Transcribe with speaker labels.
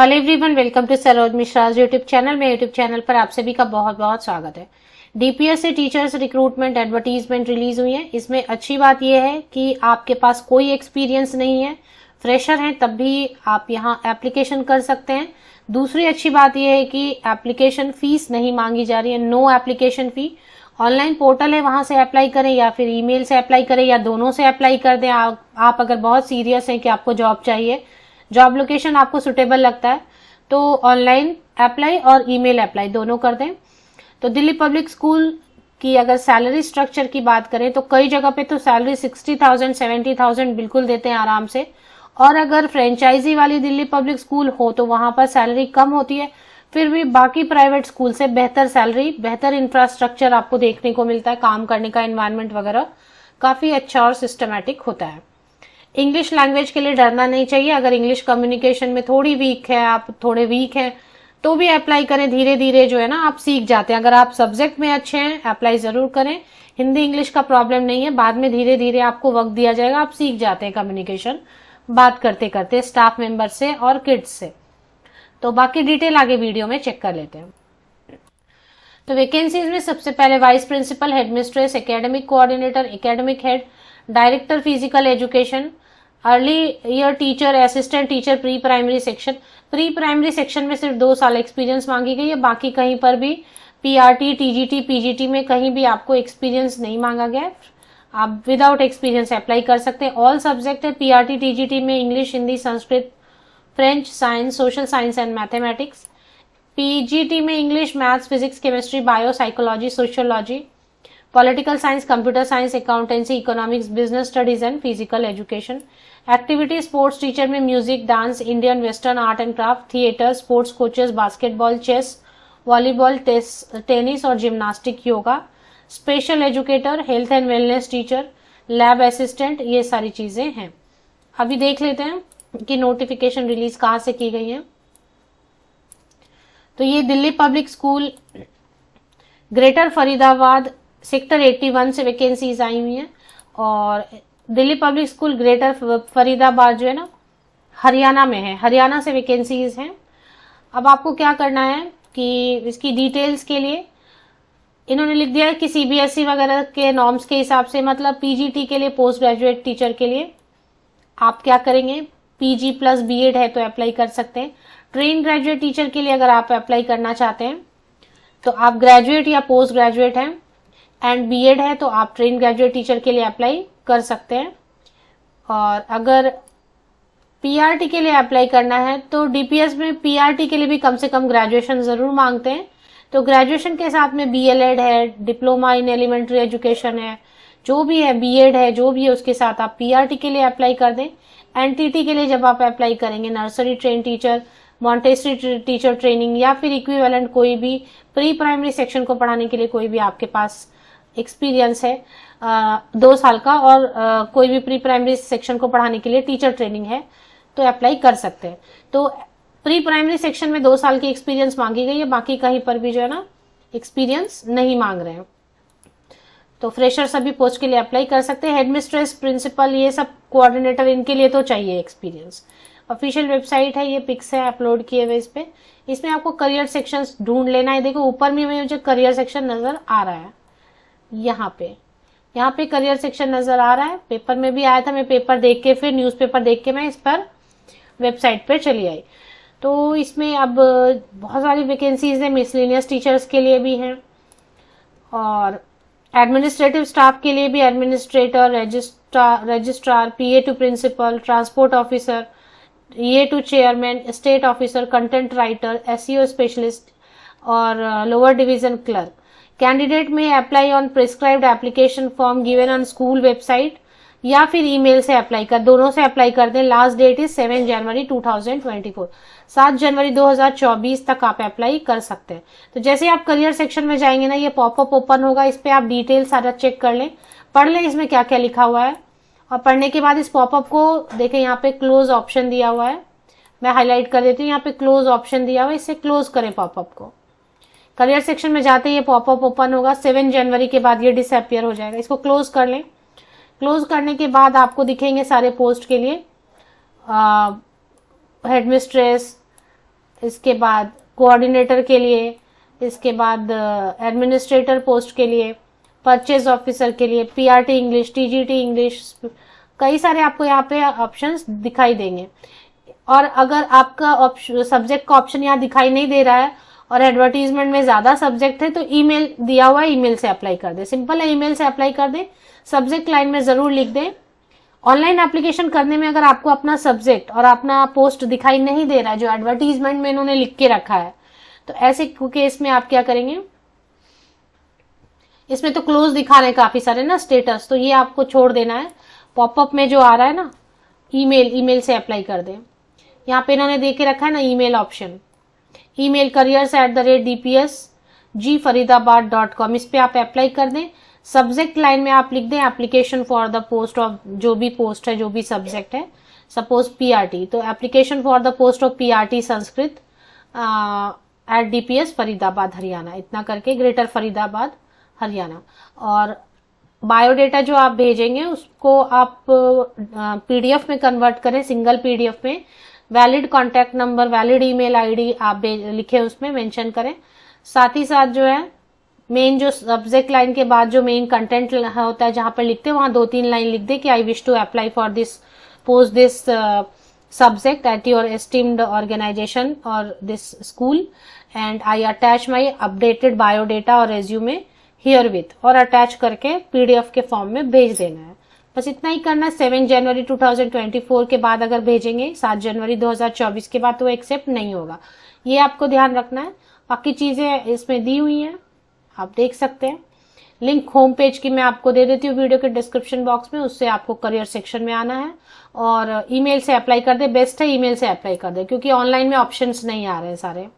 Speaker 1: Hello everyone, welcome to Saroj Mishra's YouTube channel. में YouTube channel पर आप सभी का बहुत बहुत स्वागत है। डीपीएस से टीचर्स रिक्रूटमेंट एडवर्टीजमेंट रिलीज हुई है। इसमें अच्छी बात यह है कि आपके पास कोई एक्सपीरियंस नहीं है, फ्रेशर हैं, तब भी आप यहां एप्लीकेशन कर सकते हैं। दूसरी अच्छी बात यह है कि एप्लीकेशन फीस नहीं मांगी जा रही है, no application fee. Online portal है, वहां से अप्लाई करें या फिर ईमेल से अप्लाई करें या दोनों से अप्लाई कर दें। आप अगर बहुत सीरियस हैं कि आपको जॉब चाहिए, जॉब लोकेशन आपको सुटेबल लगता है, तो ऑनलाइन अप्लाई और ईमेल अप्लाई दोनों कर दें। तो दिल्ली पब्लिक स्कूल की अगर सैलरी स्ट्रक्चर की बात करें तो कई जगह पे तो सैलरी 60,000 70,000 बिल्कुल देते हैं आराम से। और अगर फ्रेंचाइजी वाली दिल्ली पब्लिक स्कूल हो तो वहां पर सैलरी कम होती है, फिर भी बाकी प्राइवेट स्कूल से बेहतर सैलरी, बेहतर इंफ्रास्ट्रक्चर आपको देखने को मिलता है। काम करने का एनवायरनमेंट वगैरह काफी अच्छा और सिस्टमैटिक होता है। इंग्लिश लैंग्वेज के लिए डरना नहीं चाहिए। अगर इंग्लिश कम्युनिकेशन में थोड़ी वीक है, आप थोड़े वीक हैं, तो भी अप्लाई करें। धीरे धीरे जो है ना आप सीख जाते हैं। अगर आप सब्जेक्ट में अच्छे हैं, अप्लाई जरूर करें। हिंदी इंग्लिश का प्रॉब्लम नहीं है, बाद में धीरे धीरे आपको वक्त दिया जाएगा, आप सीख जाते हैं कम्युनिकेशन बात करते करते स्टाफ मेंबर से और किड्स से। तो बाकी डिटेल आगे वीडियो में चेक कर लेते हैं। तो वैकेंसीज में सबसे पहले vice principal, headmistress, academic coordinator, academic head, director physical education, early year teacher, assistant teacher, pre primary section. Pre primary section में सिर्फ 2 साल एक्सपीरियंस मांगी गई है, बाकी कहीं पर भी पीआरटी, टीजीटी, पीजीटी में कहीं भी आपको एक्सपीरियंस नहीं मांगा गया है। आप विदाउट एक्सपीरियंस अप्लाई कर सकते हैं। ऑल सब्जेक्ट है पीआरटी टीजीटी में English, Hindi, Sanskrit, French, science, social science and mathematics. PGT में English, maths, physics, chemistry, bio, psychology, sociology, political science, computer science, accountancy, economics, business studies and physical education. Activity sports teacher में music, dance, Indian western art and craft, theatre, sports coaches, basketball, chess, volleyball, tennis और gymnastic, yoga. Special educator, health and wellness teacher, lab assistant, ये सारी चीजें हैं। अभी देख लेते हैं कि नोटिफिकेशन रिलीज कहाँ से की गई है। तो ये Delhi public school greater Faridabad sector 81 से वैकेंसीज आई हुई हैं। और Delhi public school greater Faridabad जो है ना हरियाणा में है, हरियाणा से वैकेंसीज हैं। अब आपको क्या करना है कि इसकी डिटेल्स के लिए इन्होंने लिख दिया है कि सीबीएसई वगैरह के नॉर्म्स के हिसाब से, मतलब पीजीटी के लिए, पोस्ट ग्रेजुएट टीचर के लिए आप क्या करेंगे, पीजी प्लस बीएड है तो अप्लाई कर सकते हैं। ट्रेन ग्रेजुएट टीचर के लिए अगर आप अप्लाई करना चाहते हैं तो आप ग्रेजुएट या पोस्ट ग्रेजुएट हैं एंड बीएड है तो आप ट्रेन ग्रेजुएट टीचर के लिए अप्लाई कर सकते हैं। और अगर पीआरटी के लिए अप्लाई करना है तो डीपीएस में पीआरटी के लिए भी कम से कम ग्रेजुएशन जरूर मांगते हैं। तो ग्रेजुएशन के साथ में बीएलएड है, डिप्लोमा इन एलिमेंट्री एजुकेशन है, जो भी है, बीएड है, जो भी है, उसके साथ आप पीआरटी के लिए अप्लाई कर दें। एनटीटी के लिए जब आप अप्लाई करेंगे, nursery train teacher, Montessori teacher training या फिर इक्विवेलेंट कोई भी प्री प्राइमरी सेक्शन को पढ़ाने के लिए कोई भी आपके पास एक्सपीरियंस है 2 साल का, और कोई भी प्री प्राइमरी सेक्शन को पढ़ाने के लिए टीचर ट्रेनिंग है तो अप्लाई कर सकते हैं। तो प्री प्राइमरी सेक्शन में 2 साल की एक्सपीरियंस मांगी गई है, बाकी कहीं पर भी जो है ना एक्सपीरियंस नहीं मांग रहे हैं। तो फ्रेशर सभी पोस्ट के लिए अप्लाई कर सकते हैं। हेडमिस्ट्रेस, प्रिंसिपल, ये सब कोऑर्डिनेटर, इनके लिए तो चाहिए एक्सपीरियंस। ऑफिशियल वेबसाइट है, ये पिक्स है अपलोड किए हुए इस पे। इसमें आपको करियर सेक्शन ढूंढ लेना है। देखो ऊपर में मुझे करियर सेक्शन नजर आ रहा है, यहाँ पे करियर सेक्शन नजर आ रहा है। पेपर में भी आया था, मैं पेपर देख के फिर न्यूज़पेपर देख के मैं इस पर वेबसाइट पर चली आई। तो इसमें अब बहुत सारी वैकेंसीज है, मिसलेनियस टीचर्स के लिए भी हैं और एडमिनिस्ट्रेटिव स्टाफ के लिए भी, administrator, registrar, PA to principal, transport officer, ये to chairman, state officer, content writer, SEO specialist और लोअर डिवीजन क्लर्क। कैंडिडेट में apply on prescribed application form given on school website या फिर ईमेल से apply कर, दोनों से अप्लाई कर दें। लास्ट डेट इज 7 जनवरी 2024, 7 जनवरी 2024 तक आप अप्लाई कर सकते हैं। तो जैसे आप करियर सेक्शन में जाएंगे ना, ये पॉपअप ओपन होगा, इस पे आप डिटेल सारा चेक कर लें, पढ़ लें इसमें क्या क्या लिखा हुआ है। और पढ़ने के बाद इस पॉपअप को देखें, यहाँ पे क्लोज ऑप्शन दिया हुआ है, मैं हाईलाइट कर देती हूँ, यहाँ पे क्लोज ऑप्शन दिया हुआ है, इससे क्लोज करें पॉपअप को। करियर सेक्शन में जाते ही ये पॉपअप ओपन होगा, 7 जनवरी के बाद ये डिसअपियर हो जाएगा, इसको क्लोज कर लें। क्लोज करने के बाद आपको दिखेंगे सारे पोस्ट के लिए, हेडमिस्ट्रेस, इसके बाद कोऑर्डिनेटर के लिए, इसके बाद एडमिनिस्ट्रेटर पोस्ट के लिए, परचेज ऑफिसर के लिए, पीआरटी इंग्लिश, टीजीटी इंग्लिश, कई सारे आपको यहाँ पे ऑप्शंस दिखाई देंगे। और अगर आपका सब्जेक्ट का ऑप्शन यहाँ दिखाई नहीं दे रहा है और एडवर्टीजमेंट में ज्यादा सब्जेक्ट है तो ईमेल दिया हुआ है, ईमेल से अप्लाई कर दे। सिंपल है, ईमेल से अप्लाई कर दे। सब्जेक्ट लाइन में जरूर लिख दें। ऑनलाइन एप्लीकेशन करने में अगर आपको अपना सब्जेक्ट और अपना पोस्ट दिखाई नहीं दे रहा है जो एडवर्टीजमेंट में इन्होंने लिख के रखा है, तो ऐसे केस में आप क्या करेंगे, इसमें तो क्लोज दिखा रहे हैं काफी सारे ना स्टेटस, तो ये आपको छोड़ देना है। पॉपअप में जो आ रहा है ना ईमेल से अप्लाई कर दें। यहाँ पे इन्होंने दे के रखा है ना ईमेल ऑप्शन, ईमेल careers@dpsgfaridabad.com, इस पे आप अप्लाई कर दें। सब्जेक्ट लाइन में आप लिख दें application for the post of, जो भी पोस्ट है, जो भी सब्जेक्ट है, सपोज पीआरटी, तो application for the post of PRT Sanskrit at DPS Faridabad Haryana, इतना करके ग्रेटर फरीदाबाद हरियाणा। और बायोडेटा जो आप भेजेंगे उसको आप PDF में कन्वर्ट करें, सिंगल PDF में। Valid contact number, valid email ID आप लिखे, उसमें मेंशन करें। साथ ही साथ जो है मेन जो सब्जेक्ट लाइन के बाद जो मेन कंटेंट होता है जहां पर लिखते हैं वहां 2-3 लाइन लिख दे कि I wish to apply for this post this subject at your esteemed organisation और this school and I attach my updated biodata और रेज्यूमे हियर विथ, और अटैच करके PDF के फॉर्म में भेज देना है। बस इतना ही करना है। 7 जनवरी 2024 के बाद अगर भेजेंगे 7 जनवरी 2024 के बाद तो एक्सेप्ट नहीं होगा, ये आपको ध्यान रखना है। बाकी चीजें इसमें दी हुई हैं, आप देख सकते हैं। लिंक होम पेज की मैं आपको दे देती हूँ वीडियो के डिस्क्रिप्शन बॉक्स में, उससे आपको करियर सेक्शन में आना है और ईमेल से अप्लाई कर दे। बेस्ट है ईमेल से अप्लाई कर दे क्योंकि ऑनलाइन में ऑप्शंस नहीं आ रहे हैं सारे।